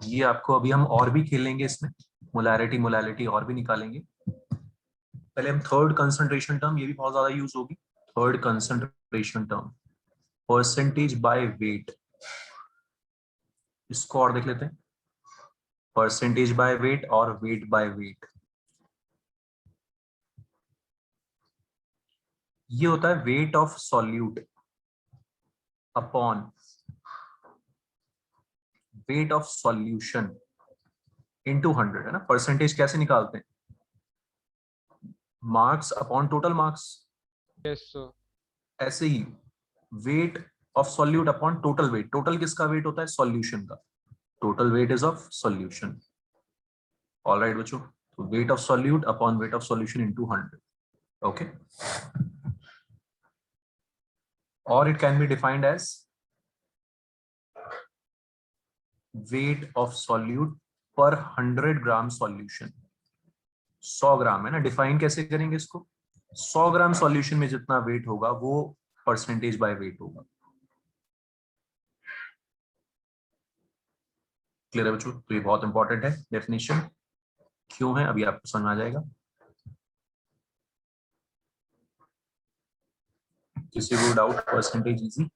ये आपको अभी हम और भी खेलेंगे इसमें, मोलैरिटी मोलैलिटी और भी निकालेंगे। पहले हम थर्ड कंसंट्रेशन टर्म, ये भी बहुत ज्यादा यूज होगी। Third concentration term, percentage by weight, इसको और देख लेते हैं। परसेंटेज बाय वेट और वेट बाय वेट, ये होता है weight of solute upon weight of solution into 100, है ना। परसेंटेज कैसे निकालते हैं? Marks upon total marks. Yes sir. ऐसे ही weight of solute upon total weight. Total किसका वेट होता है? सॉल्यूशन का। Total weight is of solution. Alright बच्चों, तो wait of solute upon weight of solution into 100। Okay, और it can be defined as weight of solute पर 100 gram solution. 100 ग्राम है ना, डिफाइन कैसे करेंगे इसको? 100 ग्राम सॉल्यूशन में जितना वेट होगा वो परसेंटेज बाय वेट होगा। क्लियर है बच्चों? तो ये बहुत इंपॉर्टेंट है डेफिनेशन। क्यों है अभी आपको समझ में आ जाएगा। किसी को doubt? Percentage easy.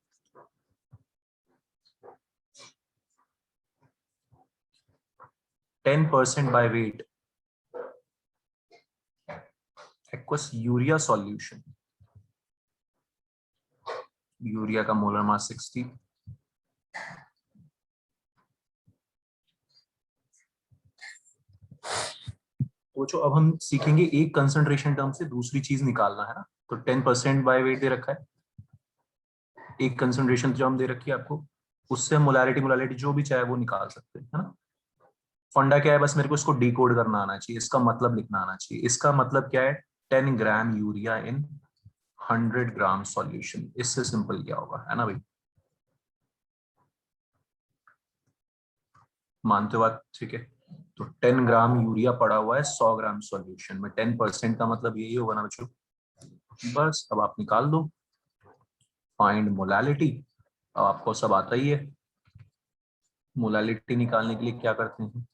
Ten percent by weight aqueous urea solution. Urea का मोलर मास 60। तो अब हम सीखेंगे एक कंसंट्रेशन टर्म से दूसरी चीज निकालना, है ना। तो 10% बाय वेट दे रखा है, एक कंसंट्रेशन टर्म दे रखी है आपको, उससे हम मोलैरिटी मोलैलिटी जो भी चाहे वो निकाल सकते हैं, है ना। फंडा क्या है? बस मेरे को इसको डिकोड करना आना चाहिए, इसका मतलब लिखना आना चाहिए। इसका मतलब क्या है? 10 gram urea in 100 gram solution. इससे सिंपल क्या होगा, है ना भाई। मानते हो बात? ठीक है। तो 10 ग्राम यूरिया पड़ा हुआ है 100 ग्राम सॉल्यूशन में, 10% का मतलब यही होगा ना बच्चों। बस अब आप निकाल दो, फाइंड मोलैलिटी। अब आपको सब आता ही है। मोलैलिटी निकालने के लिए क्या करते हैं?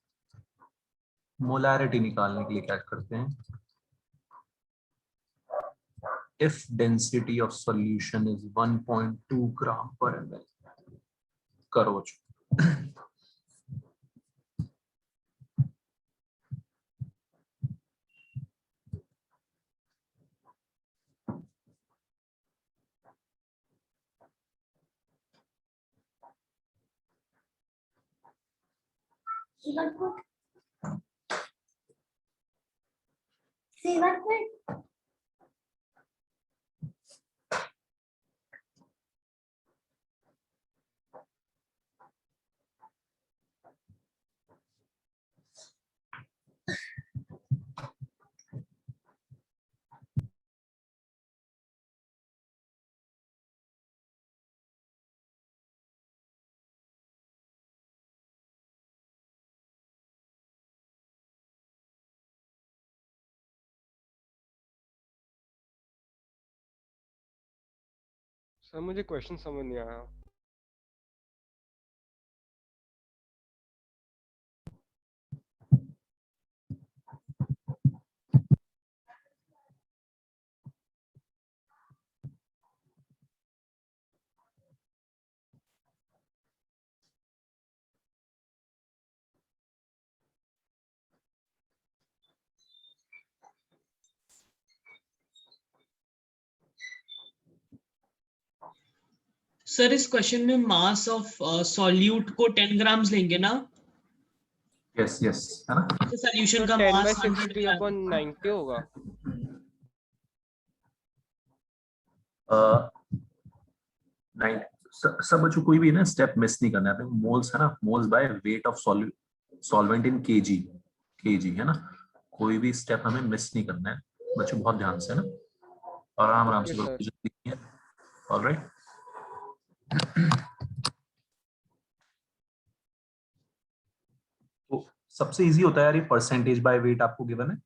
मोलैरिटी निकालने के लिए क्या करते हैं? if density of solution is 1.2 gram per ml। करो बच्चों। सर मुझे क्वेश्चन समझ नहीं आया। सर इस क्वेश्चन में मास ऑफ सॉल्यूट को 10 ग्राम्स लेंगे ना? यस यस, है ना। तो सॉल्यूशन तो का 10 by mass 100 sixty gram. Upon 90 होगा। नाइन। सब बच्चों कोई भी ना स्टेप मिस नहीं करना है। मोल्स है ना, moles by weight of solvent in KG. KG है ना, कोई भी स्टेप हमें मिस नहीं करना है बच्चों, बहुत ध्यान से, है ना। आराम आराम ओके से सर। करो। ऑलराइट। तो सबसे इजी होता है यार ये परसेंटेज बाय वेट, आपको गिवन है।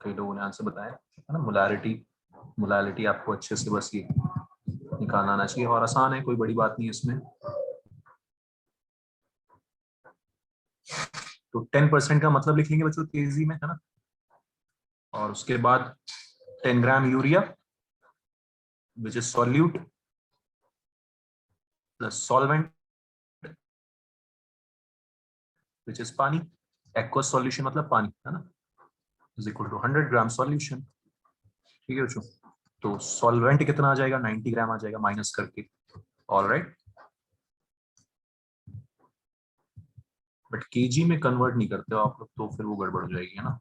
कई लोगों ने आंसर बताया, है ना। मोलैरिटी मोलैलिटी आपको अच्छे से बस ये निकालना आना चाहिए और आसान है, कोई बड़ी बात नहीं है इसमें। तो 10% का मतलब लिख लेंगे बच्चों तेजी में, है ना। और उसके बाद 10 gram urea which is solute plus solvent which is पानी, एक्वस सॉल्यूशन मतलब पानी, है ना, is equal to 100 gram solution. ठीक है बच्चों, तो सॉल्वेंट कितना आ जाएगा, 90 ग्राम आ जाएगा माइनस करके। ऑलराइट, बट केजी में कन्वर्ट नहीं करते हो आप लोग, तो फिर वो गड़बड़ हो जाएगी, है ना,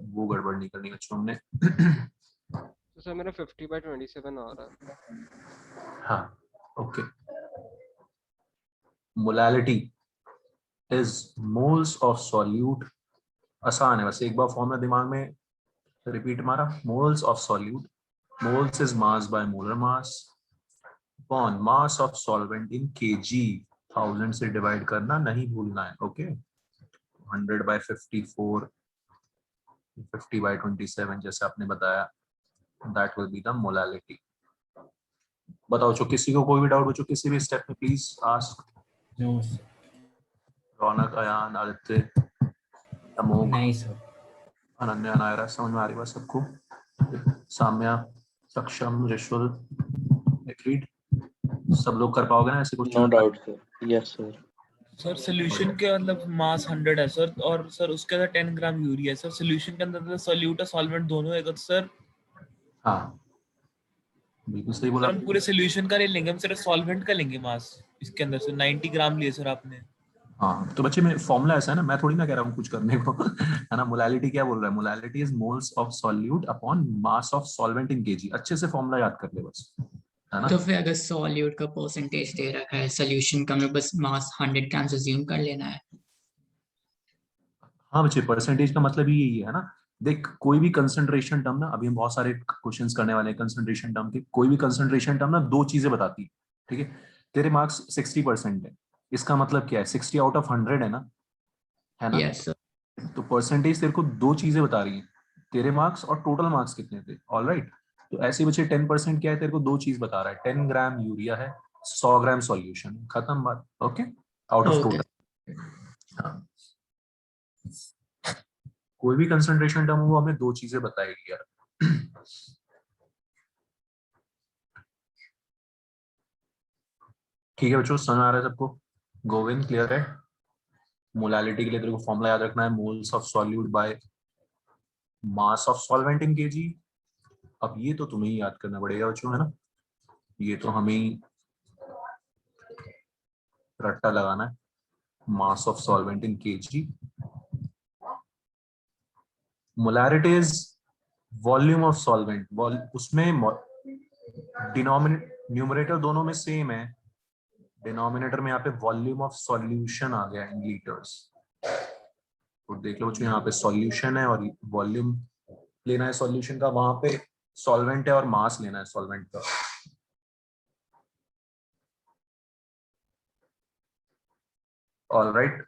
वो गड़बड़ नहीं करनी बच्चों हमने। तो सर मेरा 50/27 आ रहा है। हाँ, okay. Molality is moles of solute, आसान है, बस एक बार फॉर्मूला दिमाग में रिपीट मारा, moles of solute, moles is mass by molar mass upon mass of solvent in KG, 1000 से डिवाइड करना नहीं भूलना है, ओके। 100/54, 50/27 जैसे आपने बताया, that will be the molality. बताओ जो किसी को कोई भी डाउट बच्चों किसी भी स्टेप में प्लीज आस्क। नो रौनक, अयान, आदित्य, अमोघ, नहीं सर। अनन्या, नायरा, समझ में आ रही बात सबको? साम्या, सक्षम, ऋषुल, एग्रीड? सब लोग कर पाओगे ना ऐसे no question? Doubt sir, yes sir. Sir solution के मतलब मास 100 है सर, और सर उसके अंदर 10 ग्राम यूरिया है सर। सोल्यूशन के अंदर सोल्यूट और सॉल्वेंट दोनों है तो सर हाँ, बिल्कुल सही बोला। हम पूरे सोल्यूशन का नहीं लेंगे, हम सिर्फ सॉल्वेंट का लेंगे मास। इसके अंदर से 90 ग्राम लिए सर आपने। हाँ, तो बच्चे में फॉर्मूला ऐसा है ना, मैं थोड़ी ना कह रहा हूँ कुछ करने को है ना। मोलालिटी क्या बोल रहा है, molality is moles of solute upon mass of solvent in KG. अच्छे से फॉर्मूला याद कर ले बस, है ना। तो फिर अगर सॉल्यूट का परसेंटेज दे रखा है सोल्यूशन का, हमें बस मास 100 ग्राम अज्यूम कर लेना है। हाँ बच्चे, परसेंटेज का मतलब ही यही है ना। देख, कोई भी कंसंट्रेशन टर्म ना, अभी हम बहुत सारे क्वेश्चंस करने वाले हैं कंसंट्रेशन टर्म के, कोई भी कंसंट्रेशन टर्म ना दो चीजें बताती है, ठीक है। तेरे मार्क्स 60% है, इसका मतलब क्या है, 60 आउट ऑफ 100 है ना। Yes sir. तो परसेंटेज तेरे को दो चीजें बता रही है, तेरे मार्क्स और टोटल मार्क्स कितने थे। ऑलराइट, तो ऐसे बच्चे 10% क्या है, तेरे को दो चीज बता रहा है, 10 ग्राम यूरिया है, 100 ग्राम सॉल्यूशन, खत्म बात, okay, out of okay. Total. हाँ, कोई भी कंसंट्रेशन टर्म वो हमें दो चीजें बताएगी यार। ठीक है बच्चों, समझ आ रहा है सबको? गोविंद क्लियर है? मोलालिटी के लिए तेरे को फॉर्मूला याद रखना है, moles of solute by mass of solvent in KG. अब ये तो तुम्हें ही याद करना पड़ेगा बच्चों, है ना, ये तो हमें ही रट्टा लगाना है, mass of solvent in KG. Molarity is volume of solvent, उसमें डिनोमिनेटर न्यूमरेटर दोनों में सेम है, डिनोमिनेटर में यहाँ पे वॉल्यूम ऑफ सॉल्यूशन आ गया इन लीटर्स। तो देख लो बच्चों, यहाँ पे सॉल्यूशन है और वॉल्यूम लेना है सॉल्यूशन का, वहां पे सॉल्वेंट है और मास लेना है सॉल्वेंट का। ऑलराइट,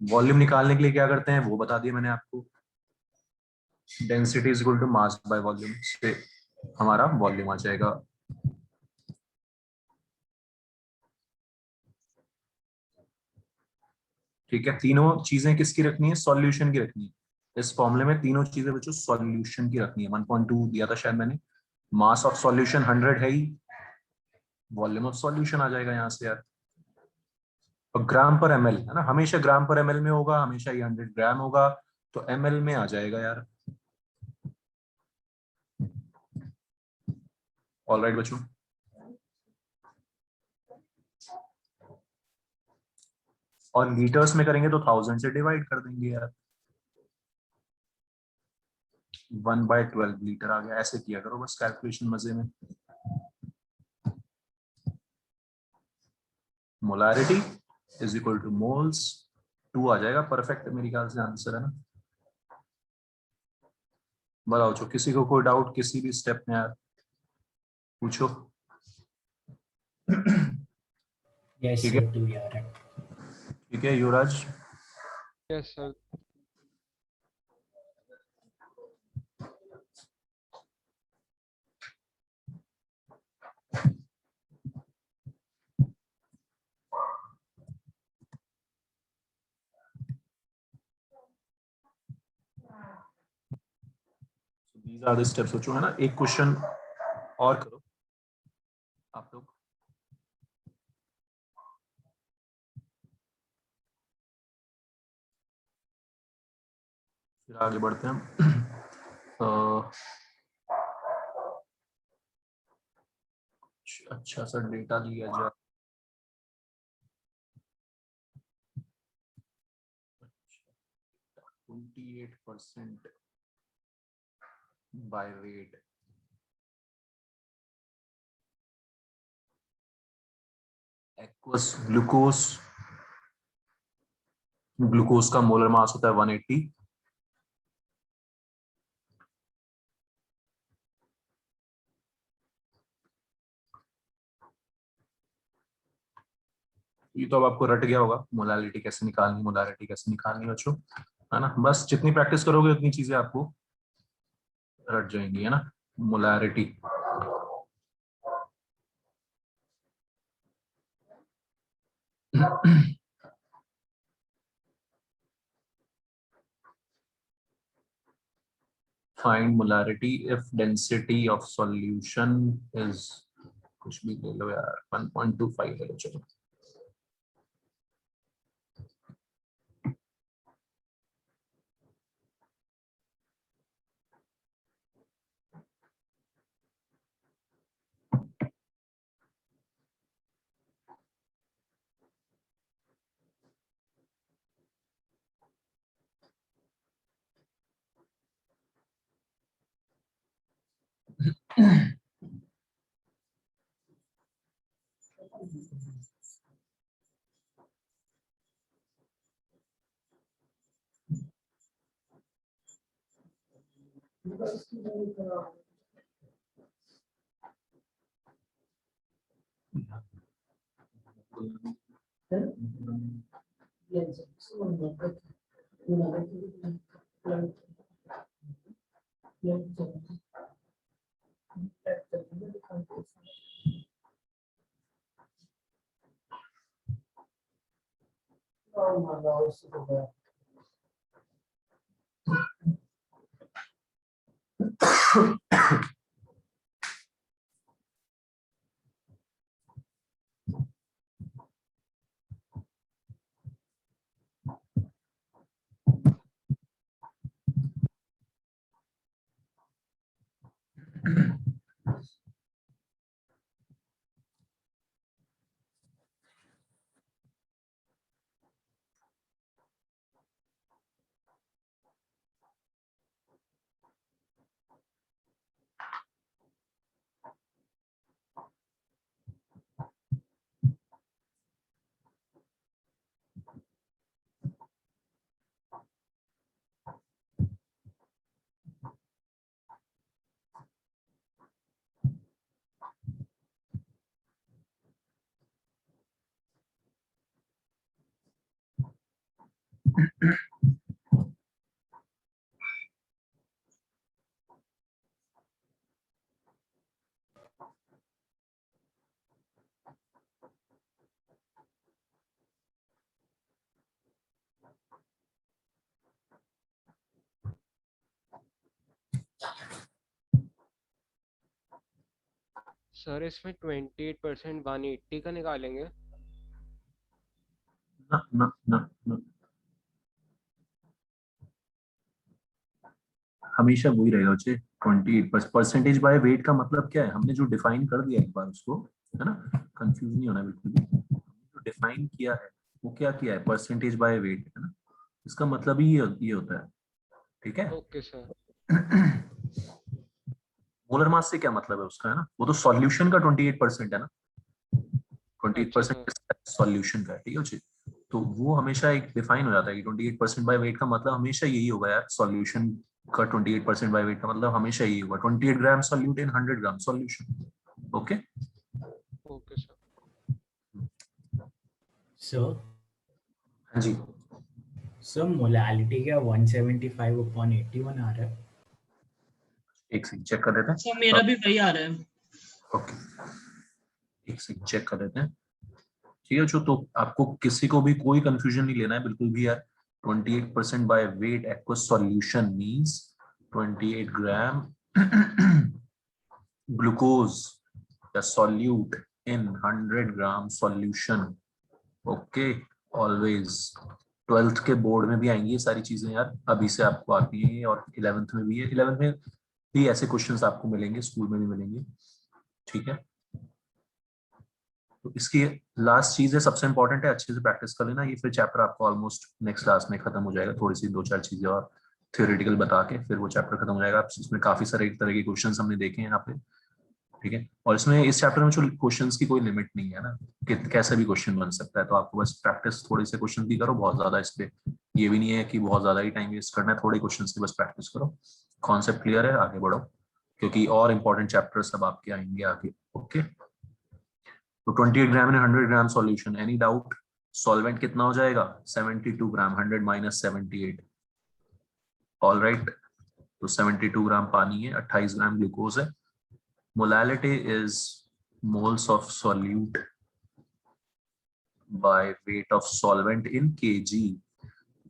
वॉल्यूम निकालने के लिए क्या करते हैं वो बता दिया मैंने आपको, density is equal to mass by volume, से हमारा वॉल्यूम आ जाएगा। ठीक है, तीनों चीजें किसकी रखनी है, सॉल्यूशन की रखनी है। इस फॉर्मूले में तीनों चीजें बच्चों सॉल्यूशन की रखनी है। 1.2 दिया था शायद मैंने, मास ऑफ सॉल्यूशन 100 है ही, वॉल्यूम ऑफ सॉल्यूशन आ जाएगा यहाँ से यार। और ग्राम पर एमएल है ना, हमेशा ग्राम पर एमएल में होगा, हमेशा ये 100 ग्राम होगा, तो एमएल में आ जाएगा यार। ऑलराइट बच्चों, और लीटर्स में करेंगे तो 1000 से डिवाइड कर देंगे यार, 1/12 लीटर आ गया। ऐसे किया करो बस कैलकुलेशन मजे में। Molarity is equal two moles, 2 आ जाएगा, परफेक्ट मेरे ख्याल से आंसर है ना। बताओ जो किसी को कोई डाउट किसी भी स्टेप में यार पूछो। यस ठीक है, सर, डू यार। ठीक है Yuvraj. Yes sir. these are the steps सोचो है ना. एक क्वेश्चन और करो आप लोग. फिर आगे बढ़ते हैं हम. अच्छा सा डेटा लिया जाए. 28% by weight. Aqueous ग्लूकोज का मोलर मास होता है 180. ये तो अब आपको रट गया होगा मोलारिटी कैसे निकालनी बच्चों, है ना. बस जितनी प्रैक्टिस करोगे उतनी चीजें आपको रट जाएंगी, है ना. Molarity find molarity if density of solution is, कुछ भी ले लो यार, 1.25 ले लो चलो. सर इसमें 28% 180 का निकालेंगे. ना ना ना ना, हमेशा वही रहेगा बच्चे. 28 परसेंटेज बाय वेट का मतलब क्या है, हमने जो डिफाइन कर दिया एक बार उसको, है ना. कंफ्यूज नहीं होना बिल्कुल भी. जो डिफाइन किया है वो क्या किया है, परसेंटेज बाय वेट, है ना. इसका मतलब ही ये होता है. ठीक है. Okay sir. मोलर मास से क्या मतलब है उसका, है ना. वो तो सॉल्यूशन का 28% है ना. 28% सॉल्यूशन का, ठीक है जी. तो वो हमेशा एक डिफाइन हो जाता है कि 28% बाय वेट का मतलब हमेशा यही होगा यार. सॉल्यूशन का 28% बाय वेट का मतलब हमेशा यही होगा. 28 gram solute in 100 gram solution. Okay. Okay sir. Sir हाँ जी. सर मोलालिटी क्या 175/81 आ रहा है? एक सेकंड चेक कर देते हैं. अच्छा मेरा भी वही आ रहा है. ओके, एक सेकंड चेक कर देते हैं. ठीक है. तो आपको किसी को भी कोई कंफ्यूजन नहीं लेना है बिल्कुल भी यार. 28% by weight aqueous solution means 28 gram glucose या solute in 100 gram solution. Okay, always 12th के बोर्ड में भी आएंगी ये सारी चीजें यार, अभी से आपको आती हैं और 11th में भी है। 11th में भी ऐसे क्वेश्चंस आपको मिलेंगे, स्कूल में भी मिलेंगे, ठीक है। तो इसकी लास्ट चीज है, सबसे इंपॉर्टेंट है, अच्छे से प्रैक्टिस कर लेना। ये फिर चैप्टर आपको ऑलमोस्ट नेक्स्ट क्लास में खत्म हो जाएगा, थोड़ी सी 2-4 चीजें और थियोरेटिकल बता के फिर वो चैप्टर खत्म हो जाएगा। इसमें काफी सारे तरह के क्वेश्चंस हमने देखे हैं यहाँ पे, ठीक है। और इसमें इस चैप्टर में जो क्वेश्चंस की कोई लिमिट नहीं है ना, कि कैसा भी क्वेश्चन बन सकता है। तो आपको बस प्रैक्टिस थोड़ी से क्वेश्चन की करो, बहुत ज्यादा इस पे ये भी नहीं है कि बहुत ज्यादा ही टाइम वेस्ट करना है, थोड़े क्वेश्चन की बस प्रैक्टिस करो। कॉन्सेप्ट क्लियर है, आगे बढ़ो, क्योंकि और इंपॉर्टेंट चैप्टर सब आपके आएंगे आगे। ओके, तो 28 ग्राम इन 100 gram solution, any doubt? Solvent कितना हो जाएगा? 72 ग्राम, 100 माइनस 78, ऑल राइट। तो 72 ग्राम पानी है, 28 ग्राम ग्लूकोज है। Molality is moles of solute by weight of solvent in KG.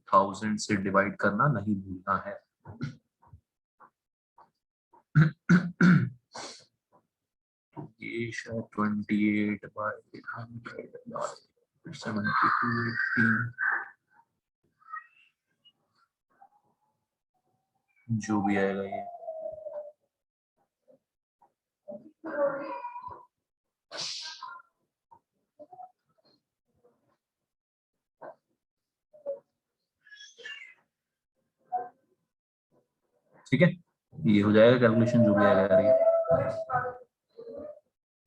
1000 से डिवाइड करना नहीं भूलना है। ये शायद 28 बाय 100 72 जो भी आएगा ये। ठीक है, ये हो जाएगा कैलकुलेशन जो भी आएगा यार ये।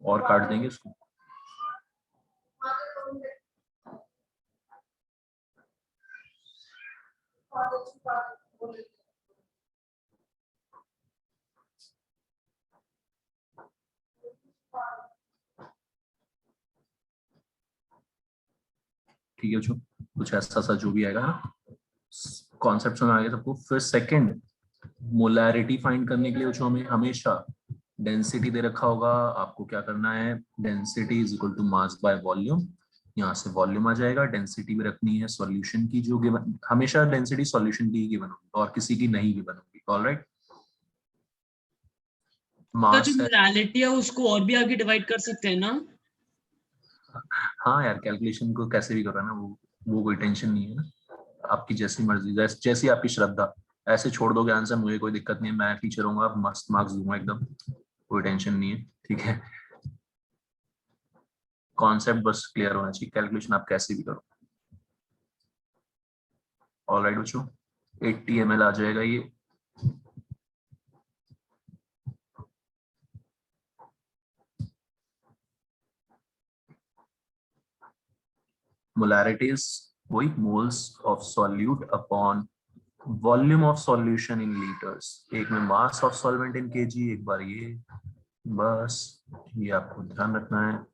और काट देंगे इसको। ठीक है, जो कुछ ऐसा सा जो भी आएगा ना, कॉन्सेप्ट में आगे सबको। फिर सेकंड, मोलैरिटी फाइंड करने के लिए जो हमें हमेशा डेंसिटी दे रखा होगा, आपको क्या करना है, density is equal to mass by volume. यहाँ से वॉल्यूम आ जाएगा, डेंसिटी भी रखनी है सॉल्यूशन की जो गिवन, हमेशा डेंसिटी सॉल्यूशन की गिवन होगी और किसी की नहीं गिवन होगी, ऑलराइट। तो मास जो मोलालिटी है उसको और भी आगे डिवाइड कर सकते हैं ना? हाँ यार, कैलकुलेशन को कैसे भी करो ना, वो कोई टेंशन नहीं है ना, आपकी जैसी मर्जी, जैसी आपकी श्रद्धा, ऐसे छोड़ दोगे आंसर, मुझे कोई दिक्कत नहीं है, मैं टीचर हूँ, मस्त मार्क्स दूंगा एकदम, कोई टेंशन नहीं है, ठीक है। कॉन्सेप्ट बस क्लियर होना चाहिए, कैलकुलेशन आप कैसे भी करो। ऑलराइट बच्चों, 80 ml आ जाएगा ये। मोलैरिटीज वही moles of solute upon volume of solution in litres. एक में mass of solvent in KG, एक बार ये, बस ये आपको ध्यान रखना है।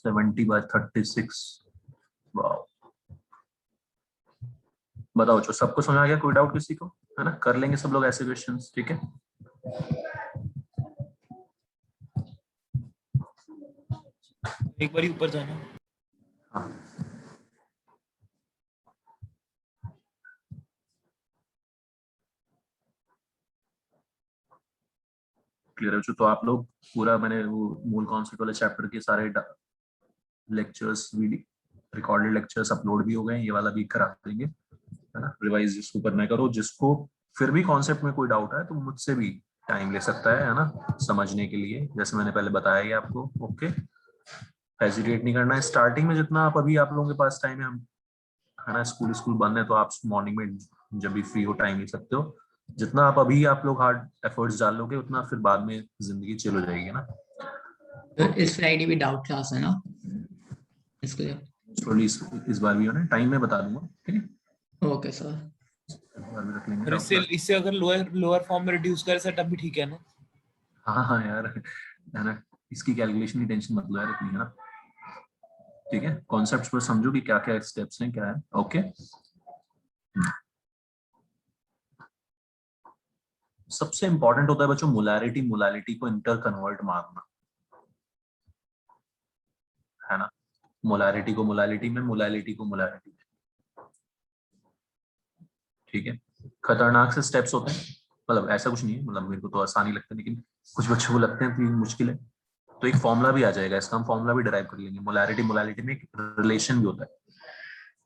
70/36। वाओ, बताओ जो सबको समझ आ गया? कोई डाउट किसी को? है ना, कर लेंगे सब लोग ऐसे क्वेश्चंस, ठीक है। एक बार ऊपर जाना। हाँ, क्लियर है बच्चों? तो आप लोग पूरा, मैंने वो मूल कॉन्सेप्ट वाले चैप्टर के सारे lectures, video recorded lectures upload भी हो गए, ये वाला भी करा देंगे, है ना। रिवाइज जिसको करना है करो, जिसको फिर भी कॉन्सेप्ट में कोई डाउट है तो मुझसे भी टाइम ले सकता है ना, समझने के लिए, जैसे मैंने पहले बताया ही आपको। ओके, हेजिटेट नहीं करना है स्टार्टिंग में, जितना आप अभी आप लोगों के पास टाइम है, हम है ना, स्कूल बंद है तो आप मॉर्निंग में जब भी फ्री हो टाइम ले सकते हो। जितना आप अभी आप लोग हार्ड एफर्ट्स डाल लोगे उतना फिर बाद में जिंदगी चिल हो जाएगी ना। तो इस फ्राइडे भी डाउट क्लास है ना इसके लिए? थोड़ी इस बार भी होना, टाइम में बता दूंगा, ठीक है। Okay sir. इस बार भी रख लेंगे और doubt class। इससे अगर लोअर फॉर्म में रिड्यूस करे सेटअप भी ठीक है ना? हाँ हाँ यार, है ना, इसकी कैलकुलेशन की टेंशन मत लो यार इतनी, है ना, ठीक है, कॉन्सेप्ट्स पर समझो कि क्या क्या स्टेप्स हैं, क्या है। ओके, सबसे इंपॉर्टेंट होता है बच्चों मोलैरिटी, मोलैलिटी को इंटर कन्वर्ट मारना, है ना। मोलैरिटी को मोलैलिटी में, मोलैलिटी को मोलैरिटी में, ठीक है। खतरनाक से स्टेप्स होते हैं, मतलब ऐसा कुछ नहीं है, मतलब मेरे को तो आसानी लगता है, लेकिन कुछ बच्चों को लगते हैं कि मुश्किल है। तो एक फॉर्मूला भी आ जाएगा इसका, हम फॉर्मूला भी डिराइव कर लेंगे। मोलैरिटी मोलैलिटी में एक रिलेशन भी होता है,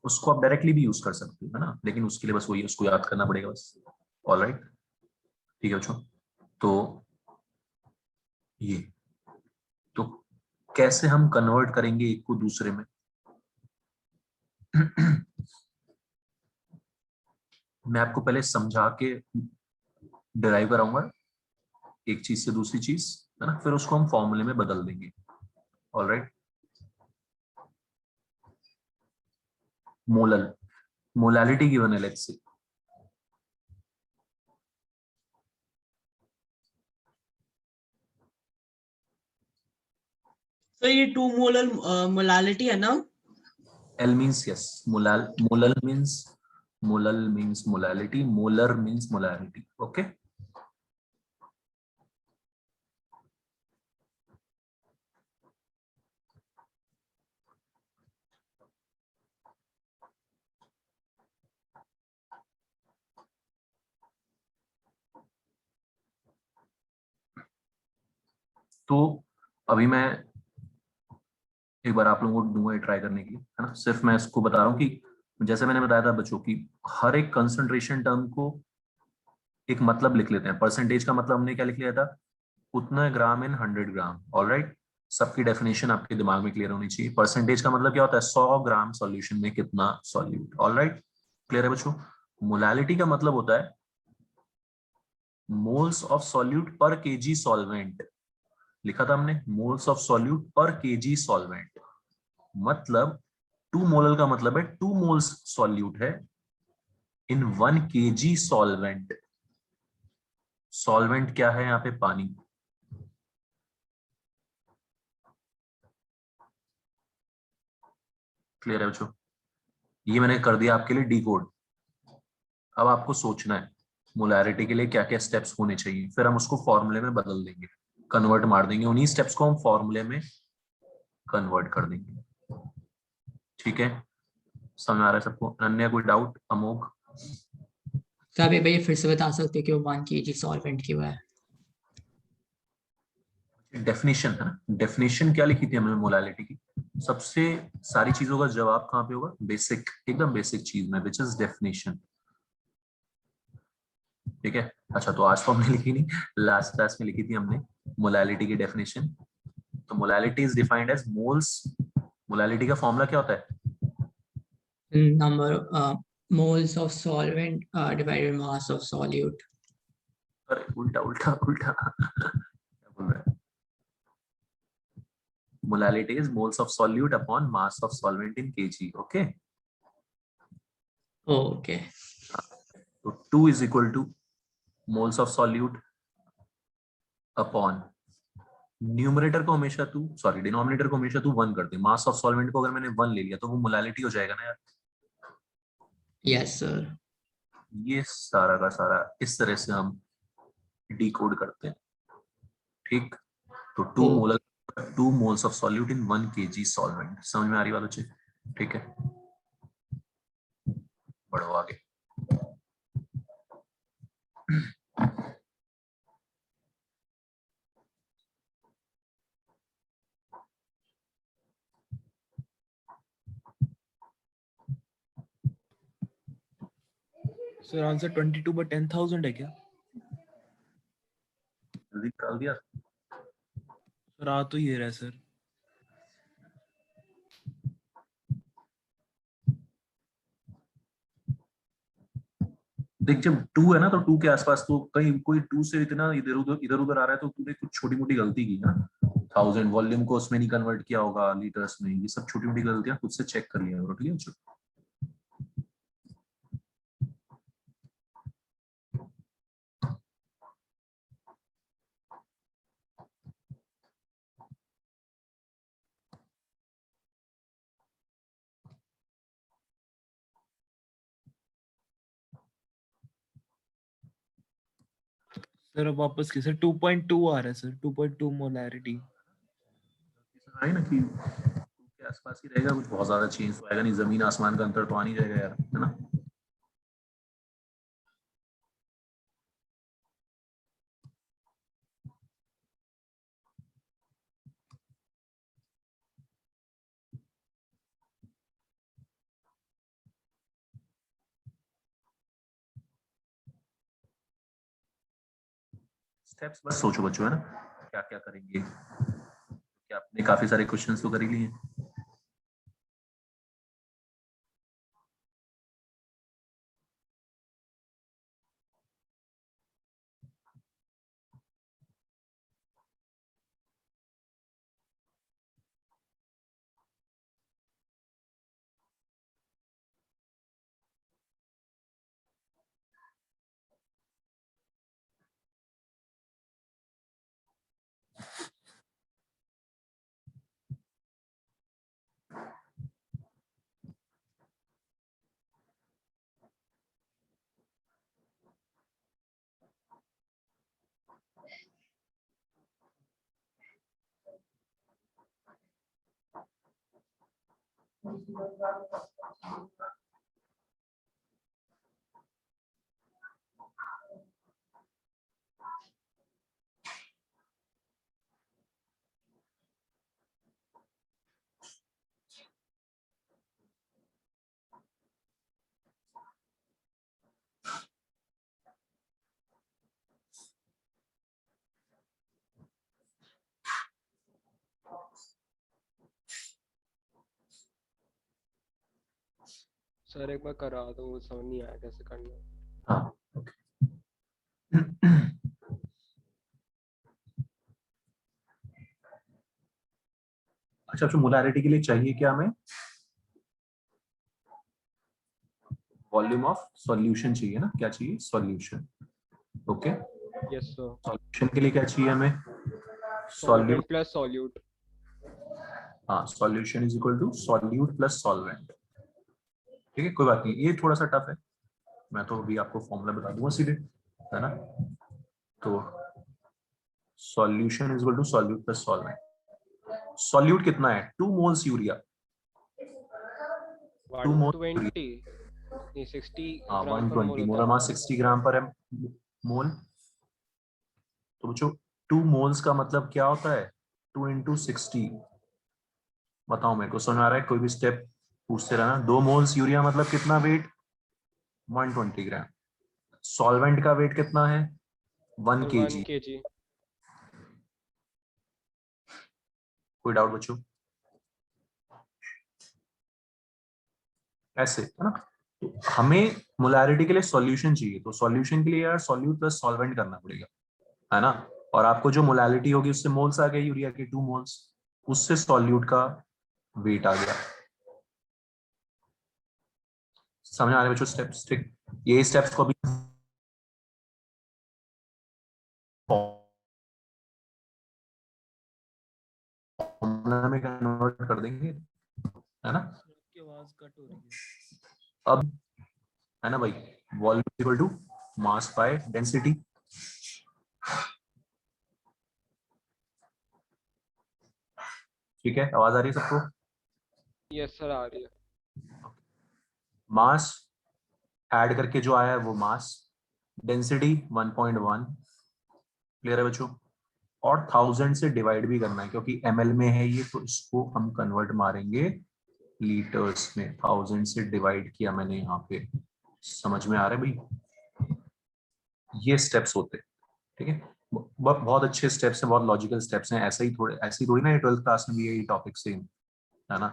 उसको आप डायरेक्टली भी यूज कर सकते हो, है ना, लेकिन उसके लिए बस वही, उसको याद करना पड़ेगा बस। ऑलराइट, ठीक है बच्चों। तो ये, तो कैसे हम कन्वर्ट करेंगे एक को दूसरे में मैं आपको पहले समझा के डिराइव कराऊंगा एक चीज से दूसरी चीज, है ना, फिर उसको हम फॉर्मूले में बदल देंगे। ऑलराइट, मोलल, मोलैलिटी गिवन है, लेट्स से तो ये 2 मोलर मोलालिटी है ना? L means yes, molal means molality, molar means molarity. Okay, तो अभी मैं एक बार आप लोगों को दूंगा ट्राई करने के लिए, है ना। सिर्फ मैं इसको बता रहा हूँ कि जैसे मैंने बताया था बच्चों की, हर एक कंसंट्रेशन टर्म को एक मतलब लिख लेते हैं। परसेंटेज का मतलब हमने क्या लिख लिया था, उतना ग्राम इन 100 ग्राम। ऑलराइट, सबकी डेफिनेशन आपके दिमाग में क्लियर होनी चाहिए। परसेंटेज का मतलब क्या होता है, 100 ग्राम सॉल्यूशन में कितना सॉल्यूट। ऑलराइट, क्लियर है बच्चों। मोलालिटी का मतलब होता है मोल्स ऑफ सॉल्यूट पर केजी सॉल्वेंट। लिखा था हमने, मोल्स ऑफ सॉल्यूट पर केजी सॉल्वेंट, मतलब 2 मोलल का मतलब है 2 मोल्स सॉल्यूट है इन 1 केजी सॉल्वेंट। सॉल्वेंट क्या है यहाँ पे, पानी। क्लियर है बच्चों, ये मैंने कर दिया आपके लिए डी कोड। अब आपको सोचना है मोलैरिटी के लिए क्या क्या स्टेप्स होने चाहिए, फिर हम उसको फॉर्मूले में बदल देंगे, कन्वर्ट मार देंगे, उन्हीं स्टेप्स को हम फॉर्मूले में कन्वर्ट कर देंगे। ठीक है, समझ आ रहा है सबको। अनन्या कोई डाउट, अमोघ? तो आप ये भैया फिर से बता सकते हो कि वो 1 kg सॉल्वेंट क्यों है? डेफिनेशन है ना, डेफिनेशन क्या लिखी थी हमने मोलैलिटी की, सबसे सारी चीजों का जवाब कहाँ पे होगा, बेसिक, एकदम बेसिक चीज में, विच इज डेफिनेशन। ठीक है, अच्छा तो आज तो हमने लिखी नहीं, लास्ट क्लास में लिखी थी हमने मोलैलिटी की डेफिनेशन। तो molality is defined as moles, molality का फॉर्मूला क्या होता है, Number moles of solvent divided mass of solute. अरे उल्टा उल्टा उल्टा क्या बोल रहा है, molality is moles of solute upon mass of solvent in KG. Okay, Okay. तो 2 is equal two moles of solute upon, numerator को हमेशा तू, सॉरी डिनोमिनेटर को हमेशा तू 1 कर दे। मास ऑफ सॉल्वेंट को अगर मैंने 1 ले लिया तो वो मोलैलिटी हो जाएगा ना यार। Yes, sir. ये सारा का सारा इस तरह से हम डिकोड करते हैं। ठीक, तो 2 Oh. Molar, 2 moles of solute in 1 KG solvent. समझ में आ रही बात बच्चे? ठीक है, बढ़ो आगे। सर आंसर 22/10,000 है क्या? जल्दी निकाल दिया। सर आ तो ये रहा है सर। देख, जब 2 है ना तो 2 के आसपास तो कहीं कोई 2 से इतना इधर उधर आ रहा है तो तूने कुछ छोटी मोटी गलती की ना। 1000 वॉल्यूम को उसमें नहीं कन्वर्ट किया होगा लीटर्स में, ये सब छोटी मोटी गलतियां खुद से चेक कर लिया करो, ठीक है बच्चों? सर अब वापस कैसे 2.2 आ रहा है सर, 2.2 मोलैरिटी। है ना कि के आसपास ही रहेगा, कुछ बहुत ज्यादा चेंज तो आएगा नहीं, जमीन आसमान का अंतर तो आ नहीं जाएगा यार, है ना। स्टेप्स बस सोचो बच्चों, है ना, क्या क्या करेंगे, क्या आपने काफी सारे क्वेश्चंस तो कर ही लिए हैं। सर एक बार करा दो, समझ नहीं आया कैसे करना है। हाँ okay. अच्छा, तो मोलारिटी के लिए चाहिए क्या हमें, वॉल्यूम ऑफ सॉल्यूशन चाहिए ना, क्या चाहिए, solution. Okay, yes sir. Solution के लिए क्या चाहिए हमें, सॉल्वेंट सॉल्यूट। Plus solute. हाँ, solution is equal to solute plus solvent. ठीक है, कोई बात नहीं, ये थोड़ा सा टफ है, मैं तो अभी आपको फॉर्मूला बता दूंगा सीधे, है ना। तो solution is equal to solute plus solvent. Solute कितना है, 2 मोल्स यूरिया, 2 मोल्स यूरिया, 120 नहीं 60 हाँ ग्राम पर मोल 120, होता मोल है। मास 60 ग्राम पर है मोल। तो बच्चों 2 मोल्स का मतलब क्या होता है, 2 इंटू 60। बताओ मेरे को, समझ आ रहा है, कोई भी स्टेप पूछते रहना। 2 मोल्स यूरिया मतलब कितना वेट, 120 ग्राम। सॉल्वेंट का वेट कितना है, 1 सर 1 केजी। kg। कोई डाउट बच्चों, ऐसे है ना। तो हमें मोलारिटी के लिए सॉल्यूशन चाहिए, तो सॉल्यूशन के लिए यार सॉल्यूट प्लस सॉल्वेंट करना पड़ेगा, है ना। और आपको जो मोलारिटी होगी उससे मोल्स आ गए यूरिया के, 2 मोल्स, उससे सॉल्यूट का वेट आ गया। समझ आ रहे बच्चों स्टेप्स, ठीक। ये स्टेप्स को अभी फॉर्मूला में कन्वर्ट कर देंगे, है ना। आपकी आवाज कट हो रही है। अब है ना भाई, volume equal to mass by density. ठीक है, आवाज आ रही है सबको। यस सर आ रही है। मास ऐड करके जो आया है वो मास, डेंसिटी 1.1, क्लियर है बच्चों। और 1000 से डिवाइड भी करना है, क्योंकि ml में है ये, तो इसको हम कन्वर्ट मारेंगे लीटर्स में। 1000 से डिवाइड किया मैंने यहाँ पे, समझ में आ रहा है भाई, ये स्टेप्स होते हैं। ठीक है, बहुत अच्छे स्टेप्स हैं, बहुत लॉजिकल स्टेप्स हैं। ऐसे ही थोड़ी ना, ये 12th क्लास में भी यही टॉपिक सेम, है ना,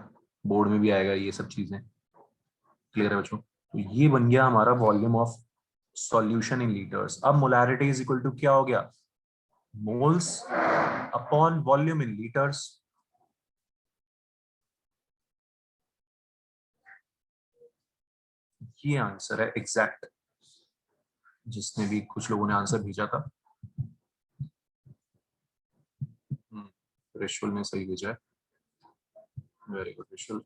बोर्ड में भी आएगा ये सब चीजें, क्लियर है बच्चों। तो ये बन गया हमारा volume of solution in litres. अब मोलैरिटी इज इक्वल टू क्या हो गया, मोल्स अपॉन वॉल्यूम इन लीटर्स। ये आंसर है एग्जैक्ट, जिसने भी कुछ लोगों ने आंसर भेजा था। रिशुल ने सही भेजा है, वेरी गुड रिशुल।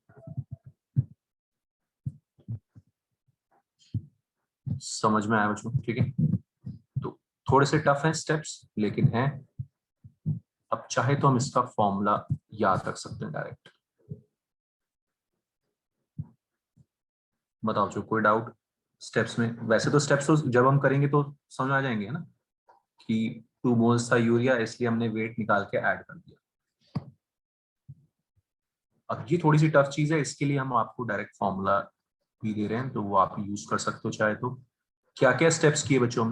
समझ में आया बच्चों, ठीक है। तो थोड़े से टफ हैं स्टेप्स, लेकिन हैं। अब चाहे तो हम इसका फॉर्मूला याद रख सकते हैं डायरेक्ट। बताओ जो कोई डाउट स्टेप्स में? वैसे तो स्टेप्स तो जब हम करेंगे तो समझ आ जाएंगे ना, कि 2 मोल्स था यूरिया, इसलिए हमने वेट निकाल के ऐड कर दिया। अब ये थोड़ी सी टफ चीज है, इसके लिए हम आपको डायरेक्ट फॉर्मूला भी दे रहे हैं, तो वो आप यूज कर सकते हो चाहे तो। क्या क्या स्टेप्स किए बच्चों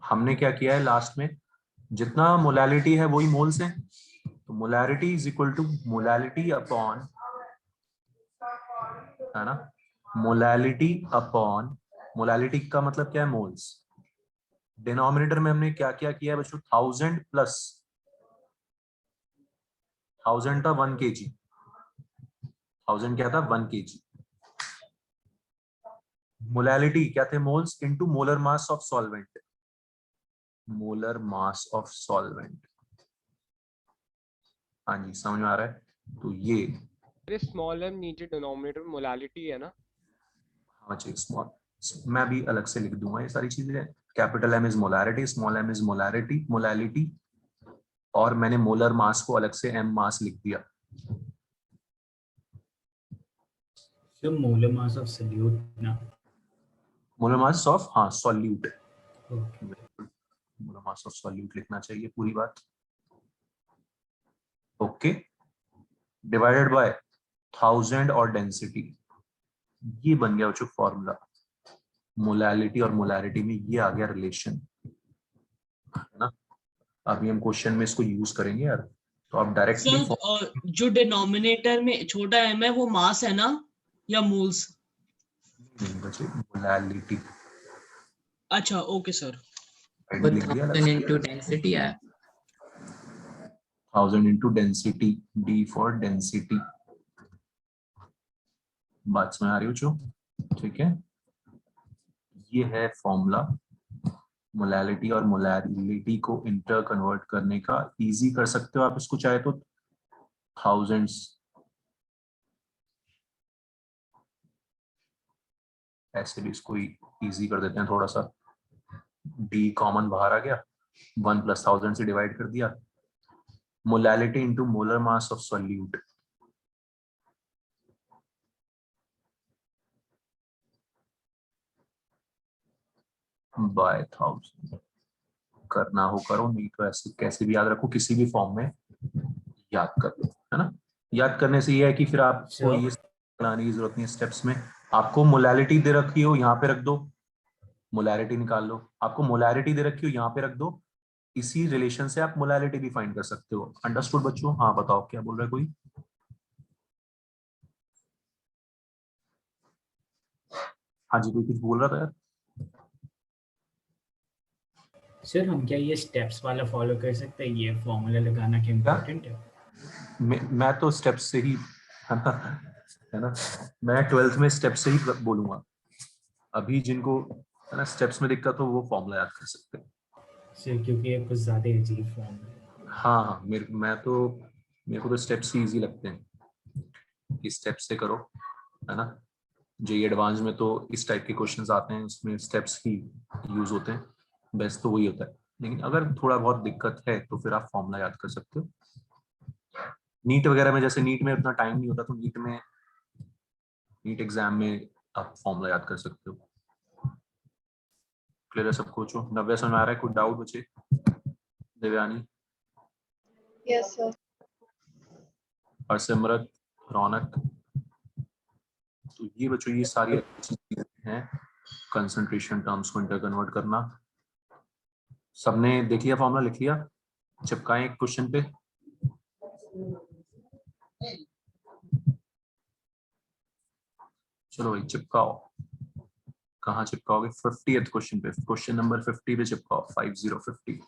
हमने क्या किया है लास्ट में? जितना मोलैलिटी है वही मोल्स है, तो molarity is equal to molality upon, है ना, मोलैलिटी अपॉन, मोलैलिटी का मतलब क्या है? मोल्स। डिनोमिनेटर में हमने क्या क्या किया है बच्चों? 1000 प्लस 1000 था 1 kg, 1000 क्या था? 1 kg। मोलैलिटी क्या थे? Moles into molar mass of solvent, molar mass of solvent. हाँ जी, समझ में आ रहा है? तो ये स्मॉल m नीचे डिनोमिनेटर मोलालिटी है ना? हाँ जी, स्मॉल, मैं भी अलग से लिख दूंगा ये सारी चीजें। Capital M is molarity, small m is molarity, molality, और मैंने मोलर मास को अलग से m मास लिख दिया। Sir molar mass of solute ना? मोलर मास ऑफ, हाँ, solute, okay. Molar mass of solute लिखना चाहिए पूरी बात। ओके, डिवाइडेड बाय 1000 और डेंसिटी, ये बन गया जो फॉर्मूला। मोलैलिटी और मोलैरिटी में ये आ गया रिलेशन, है ना। अभी हम क्वेश्चन में इसको यूज करेंगे यार, तो आप डायरेक्टली सर जो डिनोमिनेटर में छोटा m है वो मास है ना, या मोल्स? बचे मोलैलिटी, अच्छा ओके सर। वो लिख दिया 1000 into डेंसिटी है। 1000 into density, D for density. बात समझ आ रही हो जो? ठीक है, ये है फॉर्मूला मोलैलिटी और मोलैरिटी को इंटर कन्वर्ट करने का। इजी कर सकते हो आप इसको चाहे तो, थाउजेंड्स, ऐसे भी इसको इजी कर देते हैं थोड़ा सा। डी कॉमन बाहर आ गया, 1 प्लस 1000 से डिवाइड कर दिया, molality into molar mass of solute, by 1000। करना हो करो, नहीं तो ऐसे कैसे भी याद रखो, किसी भी फॉर्म में याद कर लो, है ना। याद करने से ये है कि फिर आपको Sure. ये बनाने की जरूरत नहीं है स्टेप्स में। आपको मोलैलिटी दे रखी हो, यहाँ पे रख दो, मोलैरिटी निकाल लो। आपको मोलैरिटी दे रखी हो, यहाँ पे रख दो, इसी रिलेशन से आप मोलैलिटी भी फाइंड कर सकते हो। अंडरस्टूड बच्चों? हाँ बताओ, क्या बोल रहा है कोई? हाँ जी, कोई कुछ बोल रहा था यार। सर हम क्या ये स्टेप्स वाला फॉलो कर सकते हैं? ये फॉर्मूला लगाना क्या इम्पोर्टेंट है? मैं तो स्टेप्स से ही, है ना, है ना, मैं 12th में स्टेप से ही बोलूंगा। अभी जिनको, है ना, स्टेप्स में दिक्कत हो वो फॉर्मूला याद कर सकते हैं। सर क्योंकि ये कुछ ज़्यादा अजीब फॉर्मूला है। हाँ हाँ, मेरे को तो स्टेप्स ही इजी लगते हैं कि स्टेप से करो, है ना। जे एडवांस में तो इस टाइप के क्वेश्चंस आते हैं, उसमें स्टेप्स ही यूज होते हैं, बेस्ट तो वही होता है। लेकिन अगर थोड़ा बहुत दिक्कत है तो फिर आप फॉर्मूला याद कर सकते हो। नीट वगैरह में, जैसे नीट में उतना टाइम नहीं होता, तो नीट एग्जाम में आप फॉर्मूला याद कर सकते हो। क्लियर है सबको? जो नव्या समझ आ रहा है? कोई डाउट बचे? Devyani, yes sir. हरसिमरत, रौनक, तो ये बच्चों ये सारी अच्छी चीजें हैं, कंसंट्रेशन टर्म्स को इंटर कन्वर्ट करना। सबने देख लिया, फॉर्मूला लिख लिया? चिपकाएं एक क्वेश्चन पे। चलो भाई चिपकाओ। कहाँ चिपकाओगे? 50th क्वेश्चन पे, क्वेश्चन नंबर 50 पे चिपकाओ, 5050।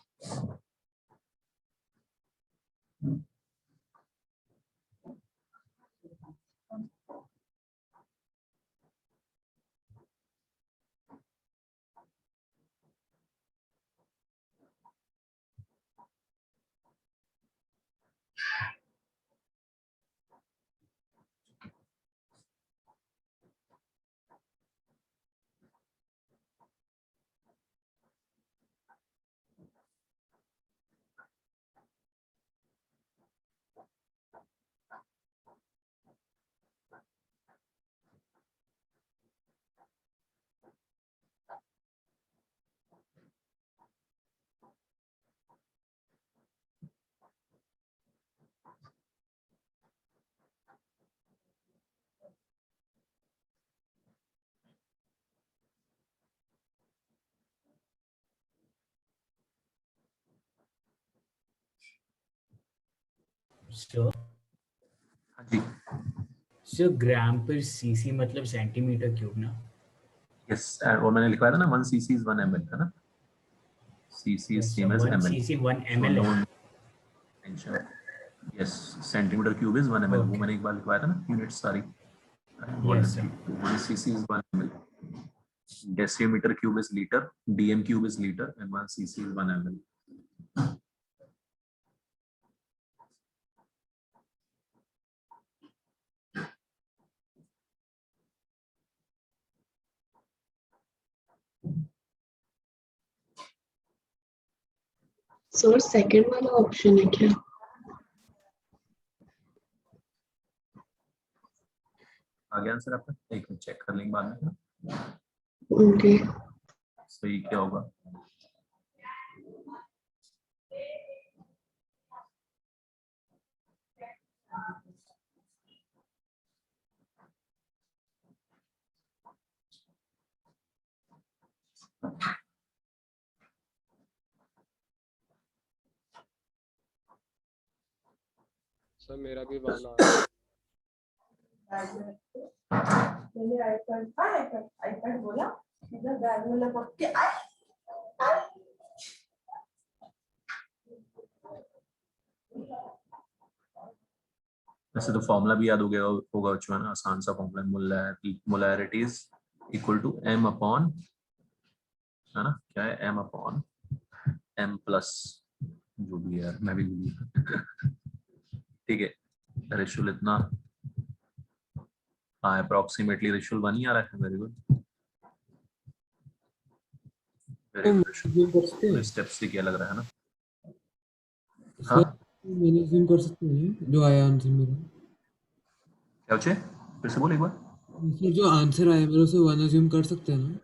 सो हाँ जी, सो ग्राम पर सीसी मतलब सेंटीमीटर क्यूब ना? यस, और मैंने लिखवाया था ना 1 cc is 1 ml, है ना? cc is same as 1 ml. cc 1 So ml no है। tension. Yes, centimeter cube is 1 ml. वो Okay. मैंने एक बार लिखवाया था ना, यूनिट सारी. Yes, sir. 1 cc is 1 ml. Decimeter cube is liter, dm cube is liter, and 1 cc is 1 ml. Sir second वाला option है क्या? आ गया आंसर आपका? एक मिनट चेक कर लेंगे बाद में ना, ओके सही क्या होगा. सर मेरा भी 1 आ रहा है। मैंने आईपैड बोला इधर बैग में लपक के वैसे तो फॉर्मूला भी याद हो गया होगा बच्चों, है ना? आसान सा formula, molarity is equal to m upon, है ना, क्या है, m अपॉन m प्लस जो भी है यार, मैं भी भूल गया. ठीक है, रेशियो इतना, हाँ अप्रोक्सीमेटली रेशियो 1 ही आ रहा है. Very good, very good. Step से क्या लग रहा है ना? हाँ मैंने assume कर सकते हैं जो आया आंसर मेरा, क्या बच्चे, फिर से बोल एक बार. सर जो आंसर आया मेरे से 1 assume कर सकते हैं ना?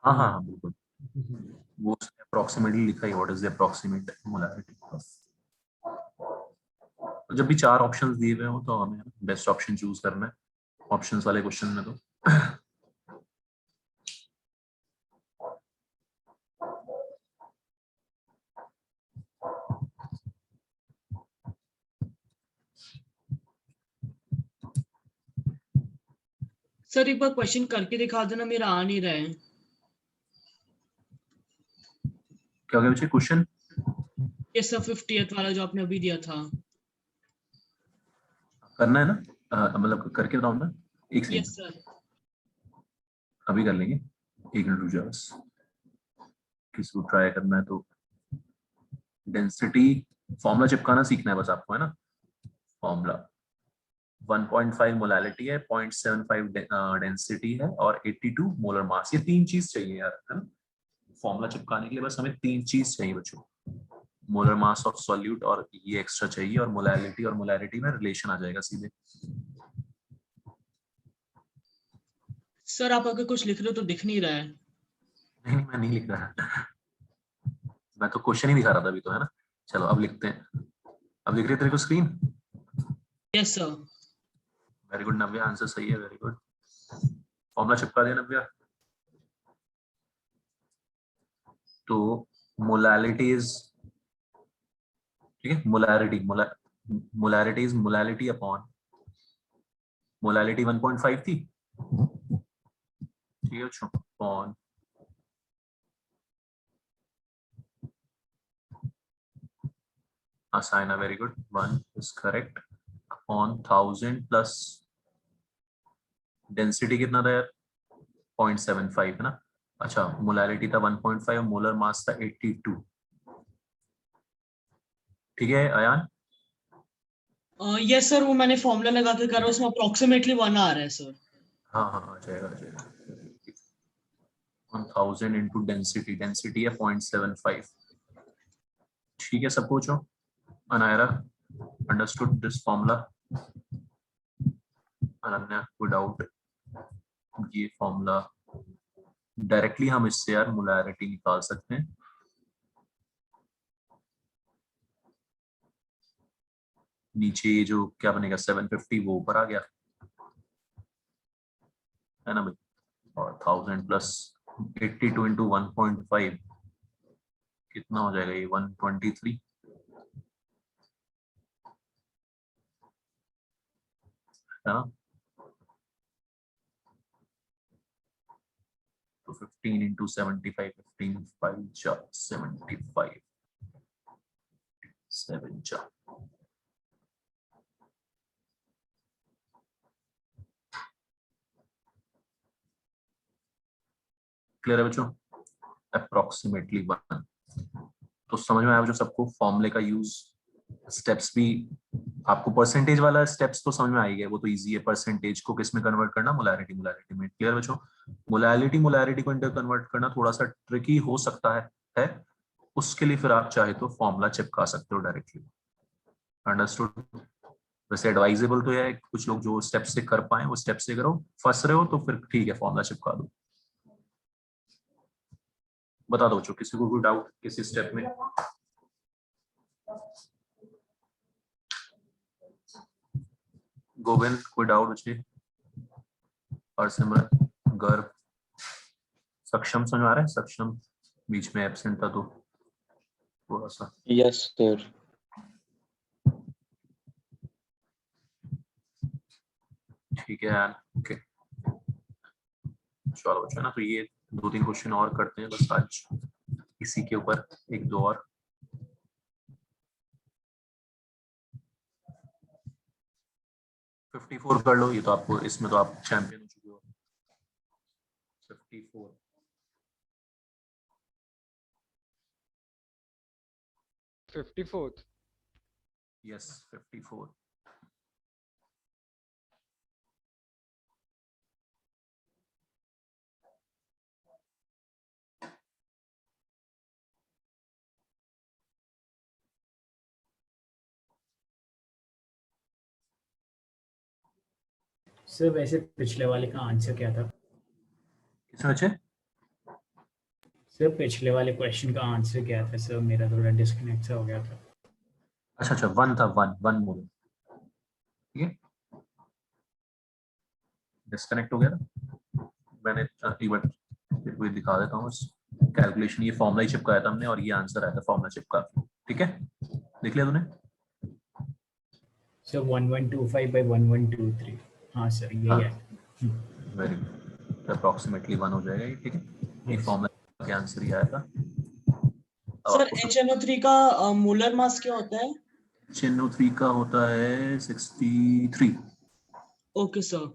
हाँ हाँ हाँ बिल्कुल, वो उसने अप्रोक्सीमेटली लिखा ही, what is the approximate molarity. जब भी 4 ऑप्शंस दिए हुए हो तो हमें बेस्ट ऑप्शन चूज करना है ऑप्शंस वाले क्वेश्चन में. तो सर एक बार क्वेश्चन करके दिखा देना, मेरा आ नहीं रहा है। क्या क्या बच्चे क्वेश्चन? ये सब 50th वाला जो आपने अभी दिया था। करना है ना, मतलब करके बताऊं ना, एक सेकंड. Yes sir. अभी कर लेंगे, एक मिनट रुक जाओ बस. किसी को ट्राई करना है तो डेंसिटी फॉर्मूला चिपकाना सीखना है बस आपको, है ना? फॉर्मूला 1.5 मोलैलिटी है, 0.75 डेंसिटी है और 82 मोलर मास. ये 3 चीज चाहिए यार, है ना? फॉर्मूला चिपकाने के लिए बस हमें 3 चीज चाहिए बच्चों. मोलर मास ऑफ सॉल्यूट और ये एक्स्ट्रा चाहिए, और मोलैलिटी और मोलैरिटी में रिलेशन आ जाएगा सीधे. सर आप अगर कुछ लिख रहे हो तो दिख नहीं रहा है। नहीं मैं नहीं लिख रहा, मैं तो क्वेश्चन ही दिखा रहा था अभी तो, है ना? चलो अब लिखते हैं. अब दिख रही है तेरे को screen? Yes sir. Very good Navya, answer सही है, वेरी गुड. फॉर्मूला चिपका दिया नव्या. तो मोलैलिटी इज, ठीक है, molarity is molality upon molality 1.5 थी, ठीक है बच्चों, upon Asina, very good, 1 is correct, upon 1000 plus density कितना था यार? 0.75 है ना? अच्छा, मोलैरिटी था 1.5 और मोलर मास था 82. ठीक है अयान? यस सर, वो मैंने फॉर्मूला लगा के कर रहा हूँ, उसमें अप्रोक्सीमेटली 1 आ रहा है सर। हाँ हाँ आ जाएगा, आ जाएगा. 1000 इंटू डेंसिटी, डेंसिटी है 0.75. ठीक है सबको बच्चों? Anaira understood this formula? Ananya कोई डाउट? ये फॉर्मूला डायरेक्टली हम इससे यार मोलैरिटी निकाल सकते हैं. नीचे ये जो क्या बनेगा 750 वो ऊपर आ गया, है ना भाई? और 1000 प्लस 82 इंटू 1.5 कितना हो जाएगा ये? 123. है ना। तो 15 into 75, 15 5 जा 75 7 जा क्लियर है बच्चों? अप्रोक्सीमेटली 1। तो समझ में आया बच्चों सबको फॉर्मूले का यूज? स्टेप्स भी आपको परसेंटेज वाला स्टेप्स तो समझ में आ ही गए, वो तो इजी है। परसेंटेज को किस में कन्वर्ट करना? मोलैरिटी मोलैरिटी में। क्लियर बच्चों? मोलैरिटी को इंटर कन्वर्ट करना थोड़ा सा ट्रिकी हो सकता है। उसके लिए फिर आप चाहे तो फॉर्मूला चिपका सकते हो डायरेक्टली। अंडरस्टूड? वैसे एडवाइजेबल तो है, कुछ लोग जो स्टेप से कर पाए वो स्टेप से करो, फंस रहे हो तो फिर ठीक है फॉर्मूला चिपका दो। बता दो बच्चों किसी को कोई डाउट किसी स्टेप में? गोविंद कोई डाउट बच्चे? हरसिमरत, गर्भ, सक्षम समझ आ रहा है? सक्षम बीच में एब्सेंट था तो थोड़ा सा। Yes sir. ठीक है यार, ओके चलो बच्चों ना, तो ये 2-3 क्वेश्चन और करते हैं बस आज इसी के ऊपर, 1-2 और। फिफ्टी 54 कर लो, ये तो आपको इसमें तो आप चैंपियन हो चुके हो। 54 54th। यस 54। सर वैसे पिछले वाले का आंसर क्या था? किसमें बच्चे? सर पिछले वाले क्वेश्चन का आंसर क्या था सर? मेरा थोड़ा डिस्कनेक्ट सा हो गया था। अच्छा 1 था, 1 मोल। ठीक है, डिस्कनेक्ट हो गया था। मैंने एक बार फिर कोई दिखा देता हूँ बस। कैलकुलेशन ये फॉर्मूला ही चिपकाया था हमने और ये आंसर आया था फॉर्मूला चिपका। ठीक है, देख लिया तूने? Sir 1125 by 1123। हाँ सर यही हाँ। है। वेरी गुड, अप्रोक्सीमेटली 1 हो जाएगा ये। ठीक है, ये Yes. फॉर्मूला के आंसर ही आया था। सर HNO3 का मोलर मास क्या होता है? HNO3 का होता है 63। Okay sir.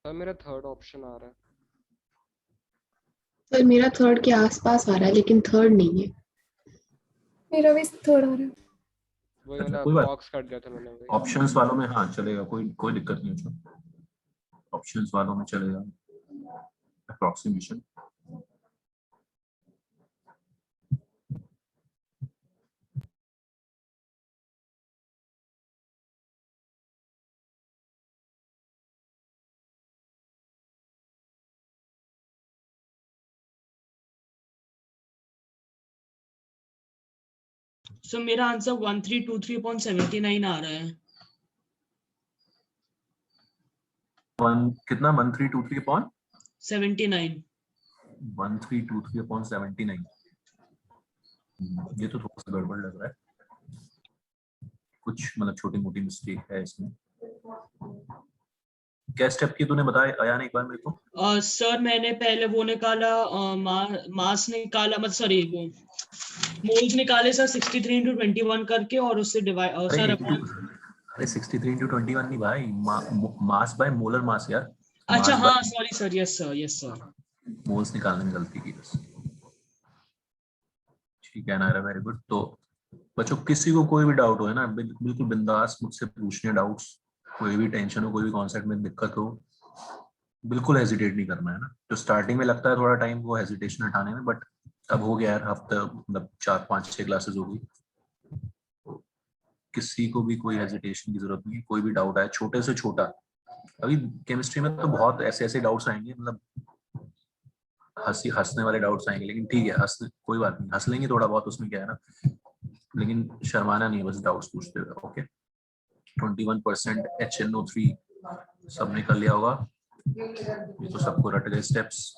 सर मेरा थर्ड ऑप्शन आ रहा है। सर मेरा थर्ड के आसपास आ रहा है लेकिन थर्ड नहीं है। मेरा भी थर्ड आ रहा है। वही अच्छा, वाला कोई बात। बॉक्स कट गया था मैंने वही। ऑप्शंस वालों में हाँ चलेगा, कोई दिक्कत नहीं है। ऑप्शंस वालों में चलेगा अप्रोक्सीमेशन। सर मेरा आंसर 1323/79 आ रहा है। कितना? 1323 79। 1323/79। ये तो थोड़ा सा गड़बड़ लग रहा है, कुछ मतलब छोटी मोटी मिस्टेक है इसमें। क्या स्टेप की तूने बताया आया एक बार मेरे को? सर मैंने पहले वो निकाला, मास निकाला, मतलब सॉरी वो मोल्स निकाले सर 63 into 21 करके, और उससे डिवाइड सर अरे 63 into 21 नहीं भाई, मास बाय मोलर मास यार। अच्छा हाँ sorry sir, yes sir, yes sir. Moles निकालने में गलती की बस। ठीक है नायरा, वेरी गुड। तो बच्चों किसी को कोई भी डाउट हो है ना, बिल्कुल बिंदास मुझसे पूछने डाउट्स। कोई भी टेंशन हो, कोई भी कॉन्सेप्ट में दिक्कत हो, बिल्कुल हेजिटेट नहीं करना है ना। तो स्टार्टिंग में लगता है थोड़ा टाइम वो हेजिटेशन हटाने में, बट अब हो गया यार, हफ्ता मतलब 4-5-6 क्लासेस हो गई, किसी को भी कोई हेजिटेशन की जरूरत नहीं है। कोई भी डाउट आए छोटे से छोटा, अभी केमिस्ट्री में तो बहुत ऐसे ऐसे डाउट्स आएंगे, मतलब हंसने वाले डाउट्स आएंगे, लेकिन ठीक है, कोई बात नहीं, हंस लेंगे थोड़ा बहुत, उसमें क्या है ना, लेकिन शर्माना नहीं है बस डाउट्स पूछते हुए। ओके 21% HNO3 सबने कर लिया होगा, ये तो सबको रट गए स्टेप्स।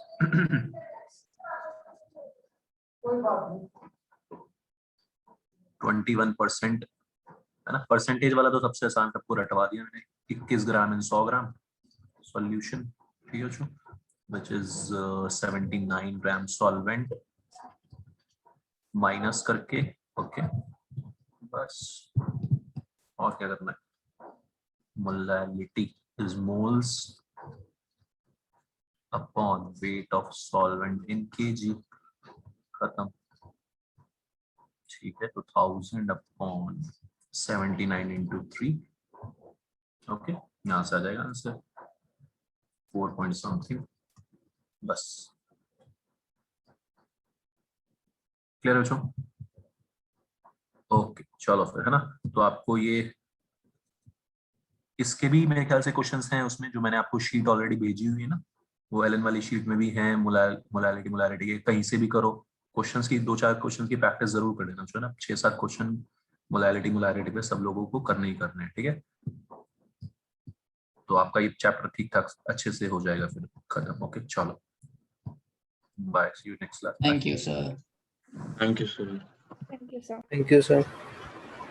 21% है ना, परसेंटेज वाला तो सबसे आसान, सबको रटवा दिया मैंने। 21 ग्राम इन 100 ग्राम सॉल्यूशन, ठीक है, which is 79 gram solvent minus करके। ओके बस, और क्या करना है, molality is moles upon weight of solvent in KG, खत्म, ठीक है। तो 1000 अपॉन 79 इंटू 3, ओके, यहाँ से आ जाएगा आंसर 4 पॉइंट समथिंग, बस। क्लियर है बच्चों? ओके चलो फिर, है ना, तो आपको ये इसके भी मेरे ख्याल से क्वेश्चंस हैं उसमें, जो मैंने आपको शीट ऑलरेडी भेजी हुई है ना, वो एलन वाली शीट में भी है। मोलालिटी के कहीं से भी करो, क्वेश्चंस की 2-4 क्वेश्चन की प्रैक्टिस जरूर कर लेना, जो है ना, 6-7 क्वेश्चन मोलालिटी पे सब लोगों को करने ही करने हैं, ठीक है। तो आपका ये चैप्टर ठीक ठाक अच्छे से हो जाएगा फिर खत्म। ओके चलो, bye, see you next class. Thank you, sir. Thank you, sir. Thank you, sir. Thank you, sir.